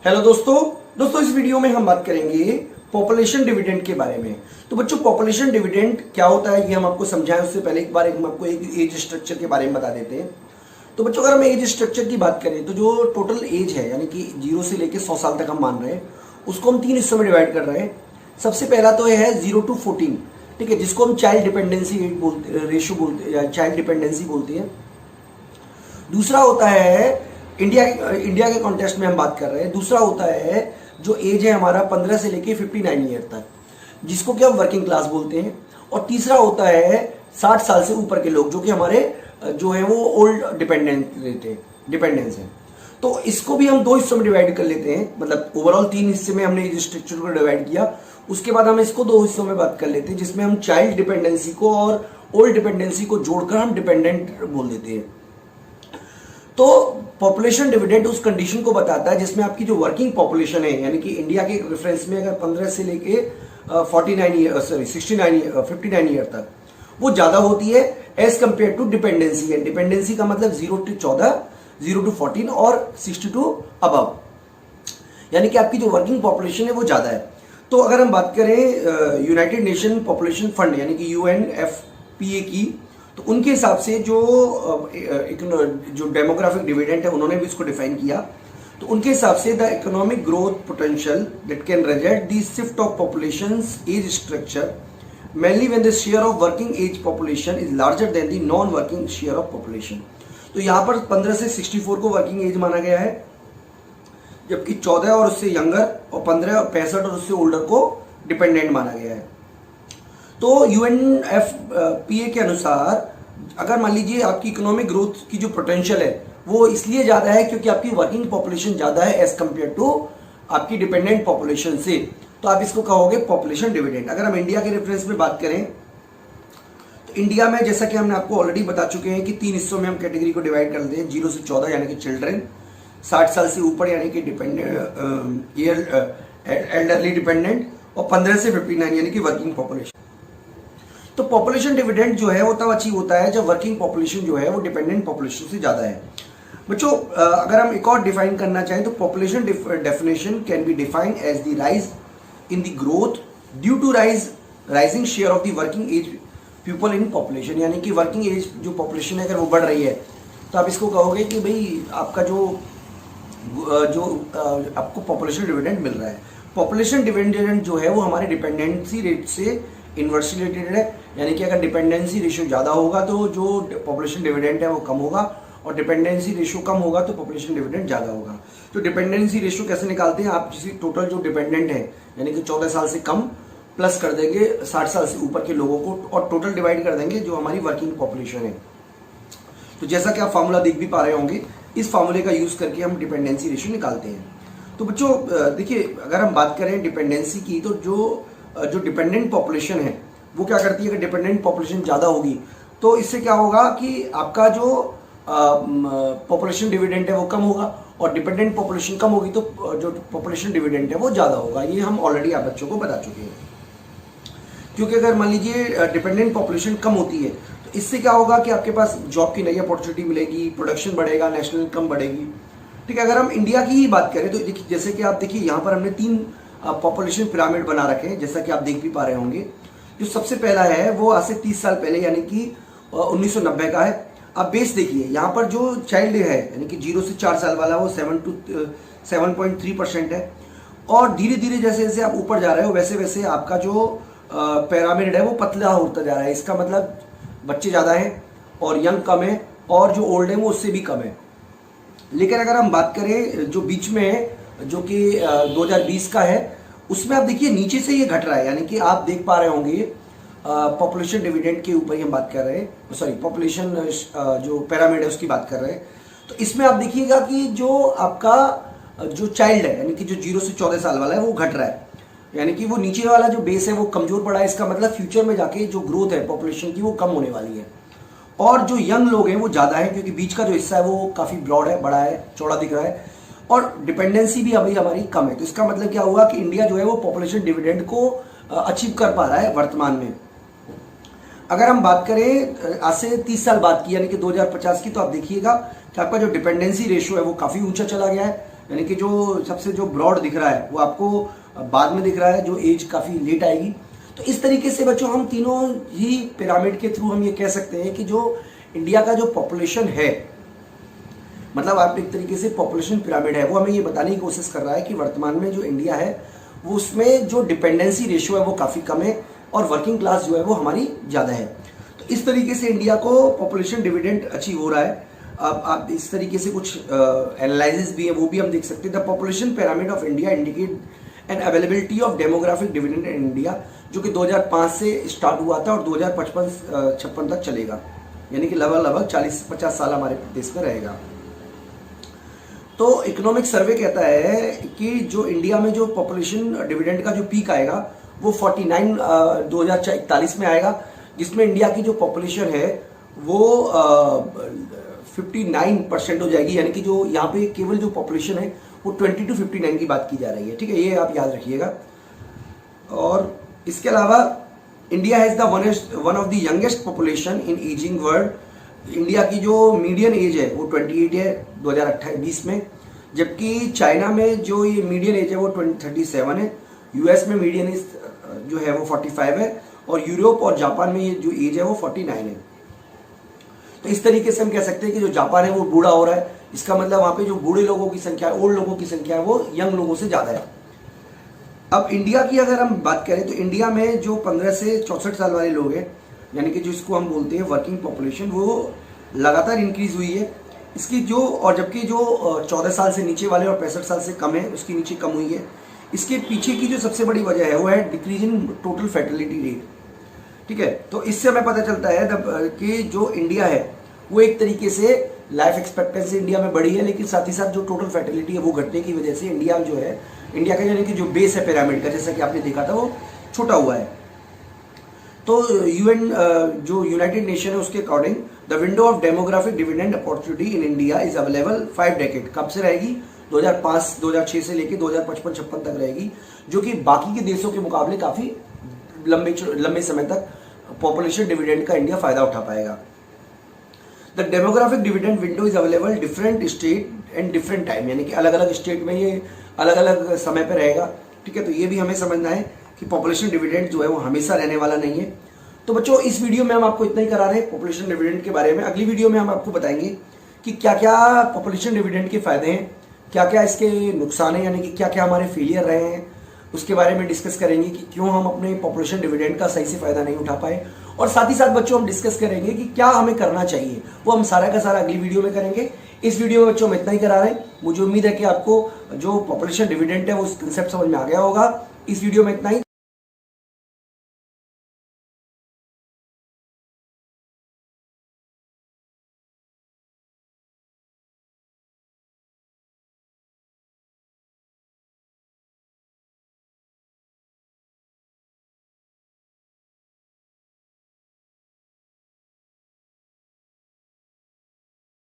Hello दोस्तों इस video में हम बात करेंगे पॉपुलेशन डिविडेंड के बारे में। तो बच्चों, पॉपुलेशन डिविडेंड क्या होता है ये हम आपको समझाएं उससे पहले एक बार हम आपको एक एज स्ट्रक्चर के बारे में बता देते हैं। तो बच्चों, अगर हम एज स्ट्रक्चर की बात करें तो जो टोटल एज है यानी कि 0 से लेकर 100 साल तक हम मान रहे हैं, उसको हम 3 हिस्सों में डिवाइड कर रहे हैं। सबसे पहला तो है 0 to 14, ठीक है, जिसको हम चाइल्ड डिपेंडेंसी रेशियो बोलते हैं या चाइल्ड डिपेंडेंसी बोलते हैं। दूसरा होता है इंडिया के कॉन्टेक्स्ट में हम बात कर रहे हैं, दूसरा होता है जो एज है हमारा 15 से लेके 59 ईयर तक, जिसको कि हम वर्किंग क्लास बोलते हैं। और तीसरा होता है 60 साल से ऊपर के लोग, जो कि हमारे जो है वो ओल्ड डिपेंडेंस है। तो इसको भी हम 2 हिस्सों में डिवाइड कर लेते हैं, मतलब ओवरऑल 3 हिस्से में हमने इस स्ट्रक्चर को डिवाइड किया। उसके बाद हम इसको 2 हिस्सों में बात कर लेते हैं, जिसमें हम चाइल्ड डिपेंडेंसी को और ओल्ड डिपेंडेंसी को जोड़कर हम डिपेंडेंट बोल देते हैं। तो पॉपुलेशन डिविडेंड उस कंडीशन को बताता है जिसमें आपकी जो वर्किंग पॉपुलेशन है, यानी कि इंडिया के रेफरेंस में अगर 15 से लेके 59 ईयर तक वो ज्यादा होती है एज कंपेयर टू डिपेंडेंसी है। डिपेंडेंसी का मतलब 0 to 14, 0 to 14 और 62 अबव, यानी कि आपकी जो वर्किंग पॉपुलेशन है वो ज्यादा है। तो अगर हम बात करें यूनाइटेड नेशन पॉपुलेशन फंड यानी कि UNFPA की, तो उनके हिसाब से जो डेमोग्राफिक डिविडेंड है उन्होंने भी इसको डिफाइन किया। तो उनके हिसाब से the economic growth potential that can result the shift of populations age structure mainly when the share of working age population is larger than the non working share of population. तो यहाँ पर 15 से 64 को वर्किंग एज माना गया है, जबकि 14 और उससे यंगर और 15 और 65 और उससे ओल्डर को डिपेंडेंट माना गया है। तो UNFPA के अनुसार अगर मान लीजिए आपकी इकोनॉमिक ग्रोथ की जो पोटेंशियल है वो इसलिए ज्यादा है क्योंकि आपकी वर्किंग पॉपुलेशन ज्यादा है एज कंपेयर टू आपकी डिपेंडेंट पॉपुलेशन से, तो आप इसको कहोगे पॉपुलेशन डिविडेंड। अगर हम इंडिया के रेफरेंस में बात करें तो इंडिया में जैसा कि हमने आपको ऑलरेडी बता चुके हैं कि 3 हिस्सों में हम कैटेगरी को डिवाइड करते हैं, 0 से 14 यानी कि चिल्ड्रन, 60 साल से ऊपर यानी कि एल्डरली डिपेंडेंट, और 15 से 59 यानी कि वर्किंग पॉपुलेशन। तो पॉपुलेशन डिविडेंड जो है वो तब अचीव होता है जब वर्किंग पॉपुलेशन जो है वो डिपेंडेंट पॉपुलेशन से ज्यादा है। बच्चों, अगर हम एक और डिफाइन करना चाहें तो population definition can be defined as the rise in the growth due to rising share of the working age people in population, यानी कि वर्किंग एज जो पॉपुलेशन है अगर वो बढ़ रही है तो आप इसको कहोगे कि भाई आपका जो आपको पॉपुलेशन डिविडेंड मिल रहा है। पॉपुलेशन डिविडेंड जो है वो हमारे डिपेंडेंसी रेट से इन्वर्सली रिलेटेड है, यानी कि अगर डिपेंडेंसी रेशियो ज्यादा होगा तो जो पॉपुलेशन डिविडेंड है वो कम होगा, और डिपेंडेंसी रेशियो कम होगा तो पॉपुलेशन डिविडेंड ज्यादा होगा। तो डिपेंडेंसी रेशियो कैसे निकालते हैं, आप किसी टोटल जो डिपेंडेंट है यानी कि 14 साल से कम प्लस कर देंगे 60 साल से ऊपर के लोगों को, और टोटल डिवाइड कर देंगे जो हमारी वर्किंग पॉपुलेशन है। तो जैसा कि आप फार्मूला देख भी पा रहे होंगे, इस फार्मूले का यूज करके हम डिपेंडेंसी रेशियो निकालते हैं। तो बच्चों देखिए, अगर हम बात करें डिपेंडेंसी की तो जो डिपेंडेंट पॉपुलेशन है वो क्या करती है, अगर डिपेंडेंट पॉपुलेशन ज़्यादा होगी तो इससे क्या होगा कि आपका जो पॉपुलेशन डिविडेंड है वो कम होगा, और डिपेंडेंट पॉपुलेशन कम होगी तो जो पॉपुलेशन डिविडेंड है वो ज़्यादा होगा। ये हम ऑलरेडी आप बच्चों को बता चुके हैं। क्योंकि अगर मान लीजिए डिपेंडेंट पॉपुलेशन कम होती है तो इससे क्या होगा कि आपके पास जॉब की नई अपॉर्चुनिटी मिलेगी, प्रोडक्शन बढ़ेगा, नेशनल इनकम बढ़ेगी। ठीक है, अगर हम इंडिया की ही बात करें तो देखिए, जैसे कि आप देखिए यहाँ पर हमने 3 पॉपुलेशन पिरामिड बना रखे हैं, जैसा कि आप देख भी पा रहे होंगे। जो सबसे पहला है वो आज से 30 साल पहले यानी कि 1990 का है। आप बेस देखिए, यहाँ पर जो चाइल्ड है यानी कि 0 से 4 साल वाला वो 7.3% है, और धीरे धीरे जैसे जैसे आप ऊपर जा रहे हो वैसे वैसे आपका जो पिरामिड है वो पतला होता जा रहा है। इसका मतलब बच्चे ज़्यादा हैं और यंग कम है, और जो ओल्ड है वो उससे भी कम है। लेकिन अगर हम बात करें जो बीच में है जो कि 2020 का है, उसमें आप देखिए नीचे से ये घट रहा है, यानी कि आप देख पा रहे होंगे पॉपुलेशन डिविडेंड के ऊपर ही हम बात कर रहे हैं, सॉरी पॉपुलेशन जो पिरामिड है उसकी बात कर रहे हैं। तो इसमें आप देखिएगा कि जो आपका जो चाइल्ड है यानी कि जो 0 से 14 साल वाला है वो घट रहा है, यानी कि वो नीचे वाला जो बेस है वो कमजोर पड़ा है। इसका मतलब फ्यूचर में जाके जो ग्रोथ है पॉपुलेशन की वो कम होने वाली है, और जो यंग लोग हैं वो ज्यादा है क्योंकि बीच का जो हिस्सा है वो काफी ब्रॉड है, बड़ा है, चौड़ा दिख रहा है, और डिपेंडेंसी भी अभी हमारी कम है। तो इसका मतलब क्या हुआ कि इंडिया जो है वो पॉपुलेशन डिविडेंड को अचीव कर पा रहा है वर्तमान में। अगर हम बात करें आज से 30 साल बाद की यानी कि 2050 की, तो आप देखिएगा कि आपका जो डिपेंडेंसी रेशियो है वो काफी ऊंचा चला गया है, यानी कि जो सबसे जो ब्रॉड दिख रहा है वो आपको बाद में दिख रहा है, जो एज काफ़ी लेट आएगी। तो इस तरीके से बच्चों हम तीनों ही पिरामिड के थ्रू हम ये कह सकते हैं कि जो इंडिया का जो पॉपुलेशन है, मतलब आप एक तरीके से पॉपुलेशन पिरामिड है, वो हमें ये बताने की कोशिश कर रहा है कि वर्तमान में जो इंडिया है वो उसमें जो डिपेंडेंसी रेशियो है वो काफ़ी कम है और वर्किंग क्लास जो है वो हमारी ज़्यादा है। तो इस तरीके से इंडिया को पॉपुलेशन डिविडेंड अचीव हो रहा है। अब आप इस तरीके से कुछ एनालिसिस भी है वो भी हम देख सकते हैं। The population pyramid of India indicate and availability of demographic dividend in India, जो कि 2005 से स्टार्ट हुआ था और 2055 तक चलेगा, यानी कि लगभग 40-50 साल हमारे देश में रहेगा। तो इकोनॉमिक सर्वे कहता है कि जो इंडिया में जो पॉपुलेशन डिविडेंड का जो पीक आएगा वो 49 2041 में आएगा, जिसमें इंडिया की जो पॉपुलेशन है वो 59% हो जाएगी, यानी कि जो यहाँ पे केवल जो पॉपुलेशन है वो 20 to 59 की बात की जा रही है। ठीक है, ये आप याद रखिएगा। और इसके अलावा India has the one of the youngest population in ageing world. India की जो मीडियन एज है वो 28 है 2028 में, जबकि चाइना में जो ये मीडियन एज है वो 37 है, यूएस में मीडियन एज जो है वो 45 है और यूरोप और जापान में ये जो एज है वो 49 है। तो इस तरीके से हम कह सकते हैं कि जो जापान है वो बूढ़ा हो रहा है, इसका मतलब वहाँ पे जो बूढ़े लोगों की संख्या है, ओल्ड लोगों की संख्या है, वो यंग लोगों से ज़्यादा है। अब इंडिया की अगर हम बात करें तो इंडिया में जो 15 से 64 साल वाले लोग हैं, यानी कि जो इसको हम बोलते हैं वर्किंग पॉपुलेशन, वो लगातार इंक्रीज हुई है इसकी जो, और जबकि जो 14 साल से नीचे वाले और 65 साल से कम है उसकी नीचे कम हुई है। इसके पीछे की जो सबसे बड़ी वजह है वो है decrease in total fertility rate. ठीक है, तो इससे हमें पता चलता है कि जो इंडिया है वो एक तरीके से लाइफ एक्सपेक्टेंसी इंडिया में बढ़ी है, लेकिन साथ ही साथ जो टोटल फर्टिलिटी है वो घटने की वजह से इंडिया जो है, इंडिया का यानी कि जो बेस है पिरामिड का, जैसा कि आपने देखा था, वो छोटा हुआ है। तो यूएन जो यूनाइटेड नेशन है उसके according the window of demographic dividend opportunity in India is available 5 decade. कब से रहेगी? 2005-2006 से लेकर 2055-56 तक रहेगी, जो कि बाकी के देशों के मुकाबले काफ़ी लंबे समय तक पॉपुलेशन डिविडेंड का इंडिया फायदा उठा पाएगा। The demographic dividend window is available different state and different time, यानी कि अलग अलग स्टेट में ये अलग अलग समय पर रहेगा। ठीक है, तो ये भी हमें समझना है कि पॉपुलेशन डिविडेंड जो है वो हमेशा रहने वाला नहीं है। तो बच्चों, इस वीडियो में हम आपको इतना ही करा रहे हैं पॉपुलेशन डिविडेंड के बारे में। अगली वीडियो में हम आपको बताएंगे कि क्या क्या पॉपुलेशन डिविडेंड के फायदे हैं, क्या क्या इसके नुकसान है, यानी कि क्या क्या हमारे फेलियर रहे हैं, उसके बारे में डिस्कस करेंगे कि क्यों हम अपने पॉपुलेशन डिविडेंड का सही से फायदा नहीं उठा पाए। और साथ ही साथ बच्चों हम डिस्कस करेंगे कि क्या हमें करना चाहिए, वो हम सारा का सारा अगली वीडियो में करेंगे। इस वीडियो में बच्चों हम इतना ही करा रहे हैं। मुझे उम्मीद है कि आपको जो पॉपुलेशन डिविडेंड है वो कंसेप्ट समझ में आ गया होगा। इस वीडियो में इतना ही।